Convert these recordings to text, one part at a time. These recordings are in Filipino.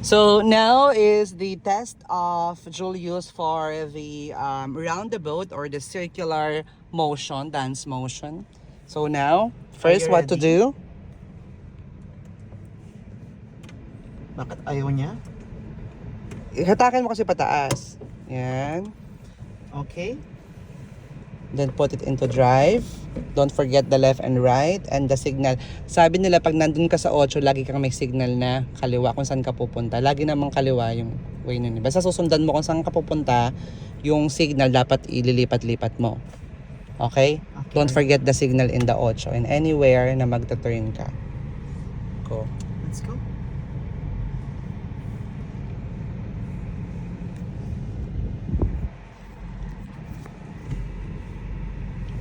So now is the test of Julius for the roundabout or the circular motion, dance motion. So now, first what to ready? do? Bakit ayaw niya? Hatakin mo kasi pataas. Yan. Okay. Then put it into drive. Don't forget the left and right and the signal. Sabi nila pag nandun ka sa 8, lagi kang may signal na kaliwa kung saan ka pupunta. Lagi namang kaliwa yung way nun. Basta susundan mo kung saan ka pupunta, yung signal dapat ililipat-lipat mo. Okay? Don't forget the signal in the 8 and anywhere na magta-turn ka. Go. Let's go.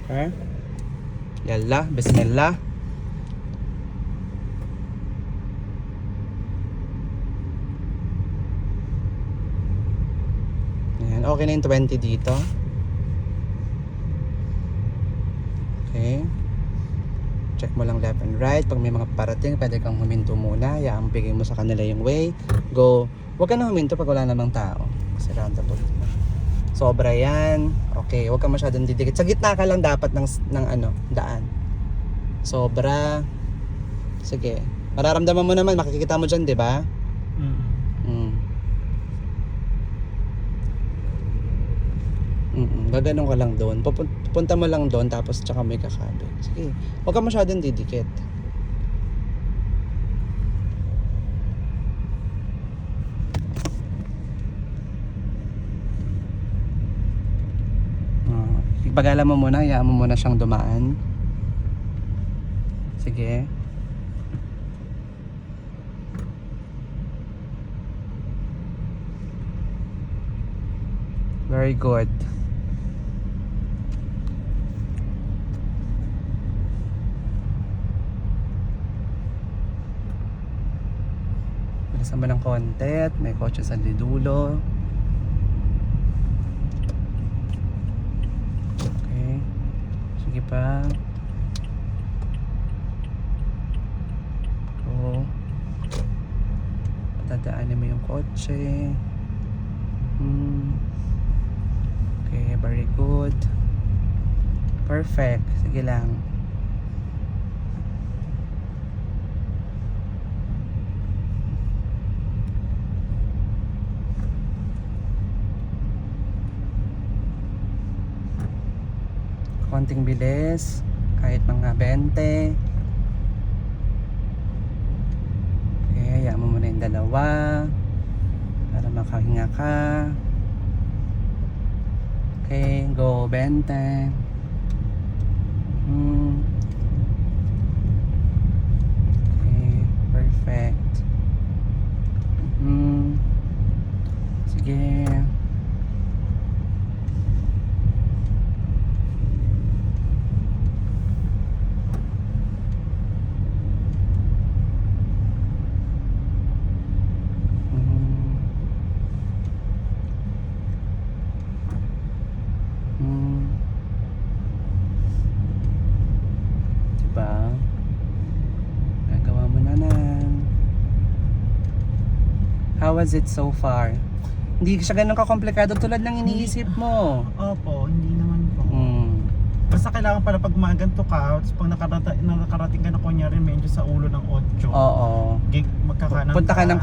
Okay? Yalla, bismillah. Ayan, okay na yung 20 dito. Okay. Check mo lang left and right. Pag may mga parating, pwede kang huminto muna. Yaang bigay mo sa kanila yung way. Go. Huwag ka na huminto pag wala namang tao. Kasi roundabout na. Sobra yan. Okay, huwag ka masyadong didikit. Sa gitna ka lang dapat ng daan. Sobra. Sige. Mararamdaman mo naman, makikita mo dyan, di ba? Gaganon ka lang doon. Pupunta mo lang doon, tapos tsaka may kakabit. Sige. Huwag ka masyadong didikit. Ipagala mo muna, hayaan mo muna siyang dumaan. Sige. Very good. Bilisan mo ng konti at may kotse sa lidulo. Sige pa. Go. Patadaanin mo yung kotse. Okay, very good. Perfect. Sige lang. Konting bilis, kahit mga 20. Okay, hayaan mo muna yung dalawa para makahinga ka. Okay, go 20. Okay, perfect. Sige. How was it so far? Hindi siya ganun ka-komplikado tulad ng iniisip mo. Opo, hindi naman po. Basta kailangan pala pag maganto ka, tapos pag nakarating ka na kunyari medyo sa ulo ng 8. Oo. Magkakanan Punta ka ng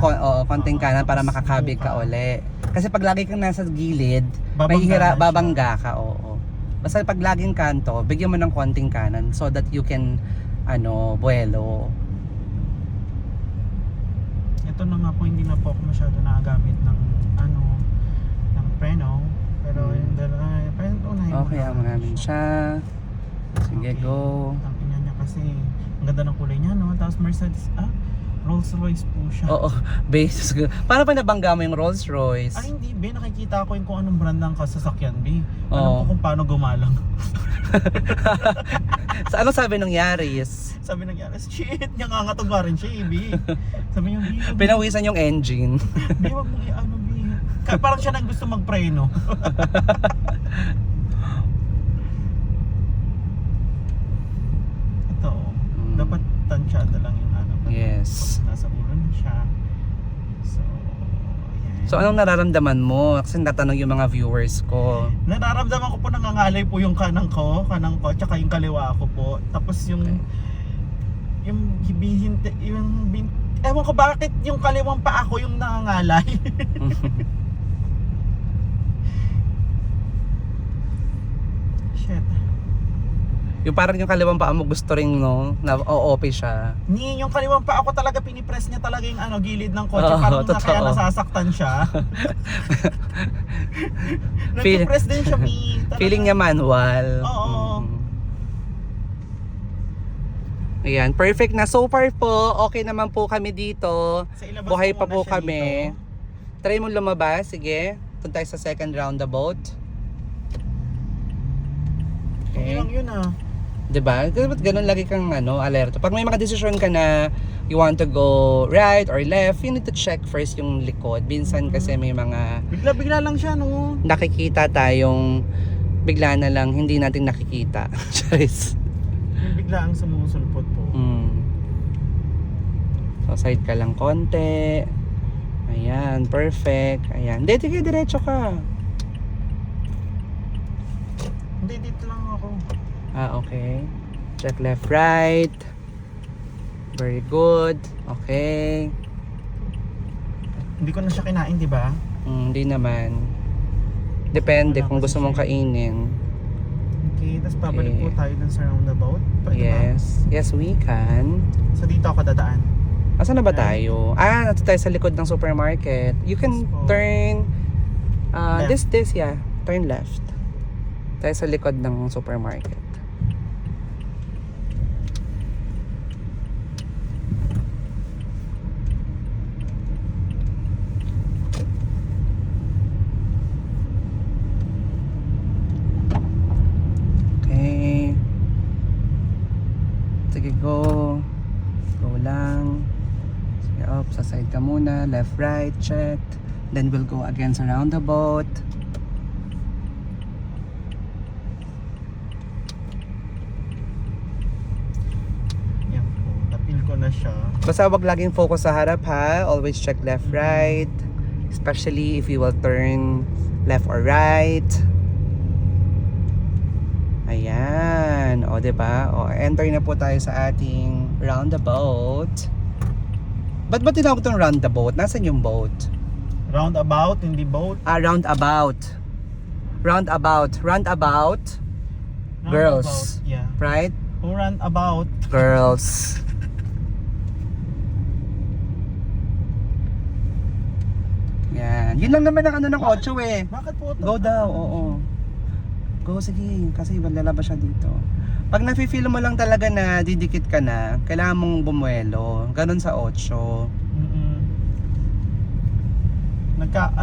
konting kanan para makakabig ka uli. Kasi pag lagi kang nasa gilid, babangga ka. Oo. Basta pag laging kanto, bigyan mo ng konting kanan so that you can buwelo. Ito na nga po, hindi na po ako masyado nagagamit ng ng preno, pero yung dalawa preno na yun. Okay, namin siya. Sige, okay. Go. Ang ina niya kasi ang ganda ng kulay niya, no? Tapos Mercedes, Rolls Royce po siya. Oo, base. Paano pa nabangga mo yung Rolls Royce? Ay hindi, be, nakikita ko yung kung anong brand ng sasakyan, be. Alam ko kung paano gumalang. So, ano sabi ng Yaris? Sabi ng Yaris, shit, nangangatog pa rin siya, be. Sabi niya, be, pinawisan yung engine. Be, wag mo be. Parang siya nang gusto magpreno. Ito, dapat tansyada lang yung Yes. nasa ulo na siya. So, So anong nararamdaman mo? Kasi natanong yung mga viewers ko. Nararamdaman ko po nangangalay po yung kanang ko, tsaka yung kaliwa ko po. Tapos ewan ko bakit yung kaliwang paa ko yung nangangalay. Shit. Yung parang yung kaliwang paa mo gusto ring no, na o-OP siya. Yung kaliwang paa ko talaga pinipress niya talaga yung gilid ng kotse, Oo, parang totoo. kaya nasasaktan siya. Feel- Nagpipress din siya, Mi. Talaga. Feeling niya manual. Oo. Ayan, perfect na. So far po, okay naman po kami dito. Sa ilabas Buhay ko pa muna po siya kami. dito. Try mo lumabas, sige. Doon tayo sa second roundabout. Okay lang yun ah. Diba? Ba't ganun lagi kang alerto? Pag may mga desisyon ka na you want to go right or left, you need to check first yung likod. Minsan kasi may mga Bigla-bigla lang siya, no? nakikita tayong bigla na lang hindi natin nakikita. Charis. Yung bigla ang sumusulpot po. So side ka lang konti. Ayan, perfect. Ayan. Hindi, sige, diretso ka. Hindi, dito lang ako. Okay. Check left, right. Very good. Okay. Hindi ko na siya kinain, di ba? Hindi naman. Depende Wala kung kasi gusto mong siya. kainin. Okay, tapos babalik Okay. po tayo dun sa roundabout. Pwede ba? Yes. Yes, we can. So dito ako dadaan. Asan na ba Okay. tayo? Nato tayo sa likod ng supermarket. You can Yes po. turn Left. this, yeah. Turn left. Tayo sa likod ng supermarket. Okay. Sige, go. Go lang. Sige, up. Sa side ka muna. Left, right. Check. Then we'll go again sa roundabout. Yan po. Napil ko na siya. Basta wag laging focus sa harap ha. Always check left, right. Especially if you will turn left or right. Ayan. O, diba? O, enter na po tayo sa ating roundabout. Ba't ba tinawag itong roundabout? Nasaan yung boat? Roundabout, hindi boat. Roundabout. Roundabout. Roundabout. Girls. Roundabout, yeah. Right? Kung roundabout, Girls. Yan. Yun lang naman ang ng 8 eh. bakit po ito? Go daw, oo. Go, sige. Kasi lalabas siya dito. Pag nafe-feel mo lang talaga na didikit ka na, kailangan mong bumuelo. Ganon sa 8. Nagka,